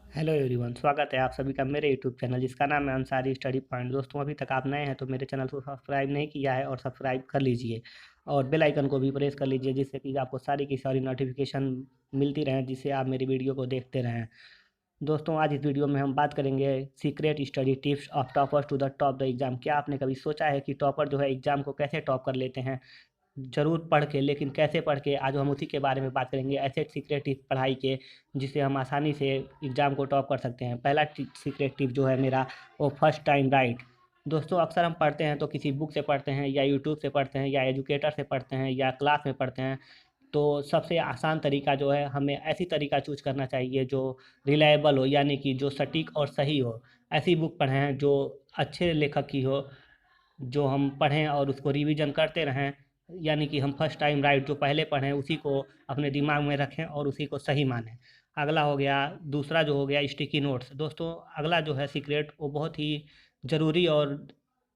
Hello everyone, स्वागत है आप सभी का मेरे यूट्यूब चैनल जिसका नाम है अंसारी स्टडी पॉइंट। दोस्तों, अभी तक आप नए हैं तो मेरे चैनल को सब्सक्राइब नहीं किया है और सब्सक्राइब कर लीजिए और बेल आइकन को भी प्रेस कर लीजिए, जिससे कि आपको सारी की सारी नोटिफिकेशन मिलती रहें, जिससे आप मेरी वीडियो को देखते रहें। दोस्तों, आज इस वीडियो में हम बात करेंगे secret study tips of toppers to the top the exam. क्या आपने कभी सोचा है कि टॉपर जो है एग्जाम को कैसे टॉप कर लेते हैं? ज़रूर पढ़ के, लेकिन कैसे पढ़ के, आज हम उसी के बारे में बात करेंगे, ऐसे सीक्रेट टिप पढ़ाई के जिससे हम आसानी से एग्ज़ाम को टॉप कर सकते हैं। पहला सीक्रेट टिप जो है मेरा, वो फर्स्ट टाइम राइट। दोस्तों, अक्सर हम पढ़ते हैं तो किसी बुक से पढ़ते हैं या यूट्यूब से पढ़ते हैं या एजुकेटर से पढ़ते हैं या क्लास में पढ़ते हैं। तो सबसे आसान तरीका जो है, हमें ऐसी तरीका चूज करना चाहिए जो रिलायबल हो, यानी कि जो सटीक और सही हो। ऐसी बुक पढ़ें जो अच्छे लेखक की हो, जो हम पढ़ें और उसको रिवीजन करते रहें। यानी कि हम फर्स्ट टाइम राइट जो पहले पढ़ें उसी को अपने दिमाग में रखें और उसी को सही मानें। अगला हो गया, दूसरा जो हो गया स्टिकी नोट्स। दोस्तों, अगला जो है सीक्रेट, वो बहुत ही ज़रूरी और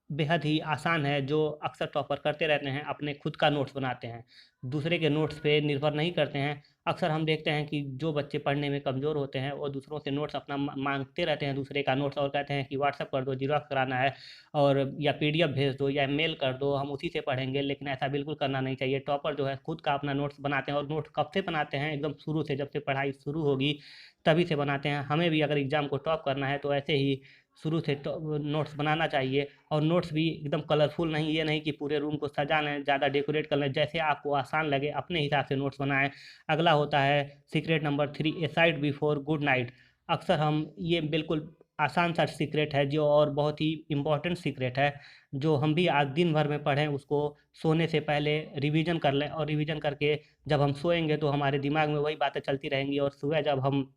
बेहद ही आसान है, जो अक्सर टॉपर करते रहते हैं, अपने खुद का नोट्स बनाते हैं, दूसरे के नोट्स पे निर्भर नहीं करते हैं। अक्सर हम देखते हैं कि जो बच्चे पढ़ने में कमज़ोर होते हैं वो दूसरों से नोट्स अपना मांगते रहते हैं, दूसरे का नोट्स, और कहते हैं कि व्हाट्सअप कर दो, जीरोक्स कराना है, और या पीडीएफ भेज दो या मेल कर दो, हम उसी से पढ़ेंगे। लेकिन ऐसा बिल्कुल करना नहीं चाहिए। टॉपर जो है खुद का अपना नोट्स बनाते हैं, और नोट्स कब से बनाते हैं? एकदम शुरू से, जब से पढ़ाई शुरू होगी तभी से बनाते हैं। हमें भी अगर एग्ज़ाम को टॉप करना है तो ऐसे ही शुरू से नोट्स बनाना चाहिए। और नोट्स भी एकदम कलरफुल नहीं, ये नहीं कि पूरे रूम को सजा लें, ज़्यादा डेकोरेट कर लें, जैसे आपको आसान लगे अपने हिसाब से नोट्स बनाएं। अगला होता है सीक्रेट नंबर 3, ए साइड बिफोर गुड नाइट। अक्सर हम, ये बिल्कुल आसान सा सीक्रेट है जो, और बहुत ही इम्पोर्टेंट सीक्रेट है, जो हम भी आज दिन भर में पढ़ें, उसको सोने से पहले रिवीजन कर लें। और रिवीजन करके जब हम सोएंगे तो हमारे दिमाग में वही बातें चलती रहेंगी, और सुबह जब हम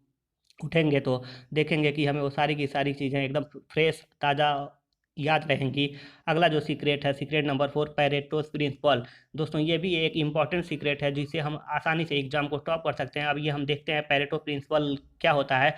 उठेंगे तो देखेंगे कि हमें वो सारी की सारी चीज़ें एकदम फ्रेश, ताज़ा याद रहेंगी। अगला जो सीक्रेट है, सीक्रेट नंबर 4, पैरेटोस प्रिंसिपल। दोस्तों, ये भी एक इम्पॉर्टेंट सीक्रेट है जिससे हम आसानी से एग्जाम को टॉप कर सकते हैं। अब ये हम देखते हैं पैरेटो प्रिंसिपल क्या होता है।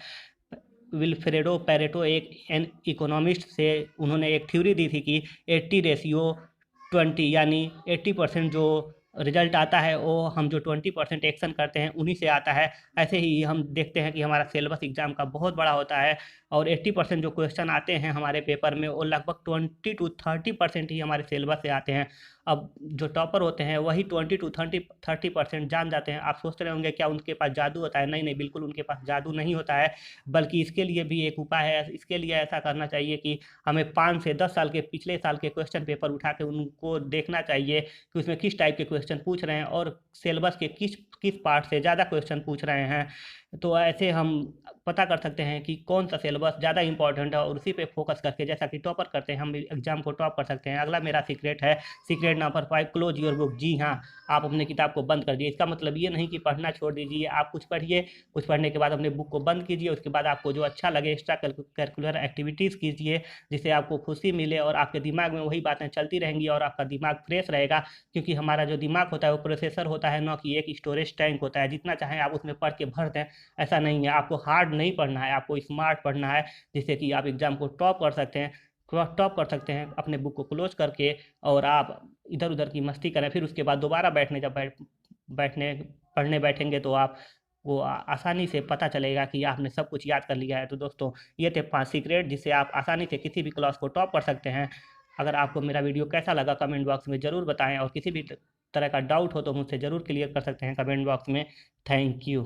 विल्फ्रेडो पैरेटो एक एन इकोनॉमिस्ट से, उन्होंने एक थ्योरी दी थी कि 80/20, यानी 80% जो रिजल्ट आता है वो हम जो 20% एक्शन करते हैं उन्हीं से आता है। ऐसे ही हम देखते हैं कि हमारा सिलेबस एग्जाम का बहुत बड़ा होता है, और 80% जो क्वेश्चन आते हैं हमारे पेपर में, वो लगभग 20 to 30% ही हमारे सिलेबस से आते हैं। अब जो टॉपर होते हैं वही 20 to 30% जान जाते हैं। आप सोचते रहे होंगे क्या उनके पास जादू होता है? नहीं नहीं, बिल्कुल उनके पास जादू नहीं होता है, बल्कि इसके लिए भी एक उपाय है। इसके लिए ऐसा करना चाहिए कि हमें 5 से 10 साल के, पिछले साल के क्वेश्चन पेपर उठा के उनको देखना चाहिए कि उसमें किस टाइप के क्वेश्चन पूछ रहे हैं, और सिलेबस के किस किस पार्ट से ज़्यादा क्वेश्चन पूछ रहे हैं। तो ऐसे हम पता कर सकते हैं कि कौन सा सिलेबस ज़्यादा इंपॉर्टेंट है, और उसी पे फोकस करके, जैसा कि टॉपर करते हैं, हम भी एग्जाम को टॉप कर सकते हैं। अगला मेरा सीक्रेट है, secret number 5, close your book. जी हाँ, आप अपने किताब को बंद कर दिए। इसका मतलब ये नहीं कि पढ़ना छोड़ दीजिए, आप कुछ पढ़िए, कुछ पढ़ने के बाद अपने बुक को बंद कीजिए। उसके बाद आपको जो अच्छा लगे एक्स्ट्रा करिकुलर एक्टिविटीज़ कीजिए, जिससे आपको खुशी मिले, और आपके दिमाग में वही बातें चलती रहेंगी और आपका दिमाग फ्रेश रहेगा। क्योंकि हमारा जो दिमाग होता है वो प्रोसेसर होता है, ना कि एक स्टोरेज टैंक होता है। जितना चाहें आप उसमें पढ़ के भर दें, ऐसा नहीं है। आपको हार्ड नहीं पढ़ना है, आपको स्मार्ट पढ़ना है, जिससे कि आप एग्जाम को टॉप कर सकते हैं। टॉप कर सकते हैं अपने बुक को क्लोज करके, और आप इधर उधर की मस्ती करें। फिर उसके बाद दोबारा बैठने पढ़ने बैठेंगे तो आप वो आसानी से पता चलेगा कि आपने सब कुछ याद कर लिया है। तो दोस्तों, ये थे 5 सीक्रेट जिससे आप आसानी से किसी भी क्लास को टॉप कर सकते हैं। अगर आपको मेरा वीडियो कैसा लगा कमेंट बॉक्स में ज़रूर बताएं, और किसी भी तरह का डाउट हो तो मुझसे ज़रूर क्लियर कर सकते हैं कमेंट बॉक्स में। Thank you.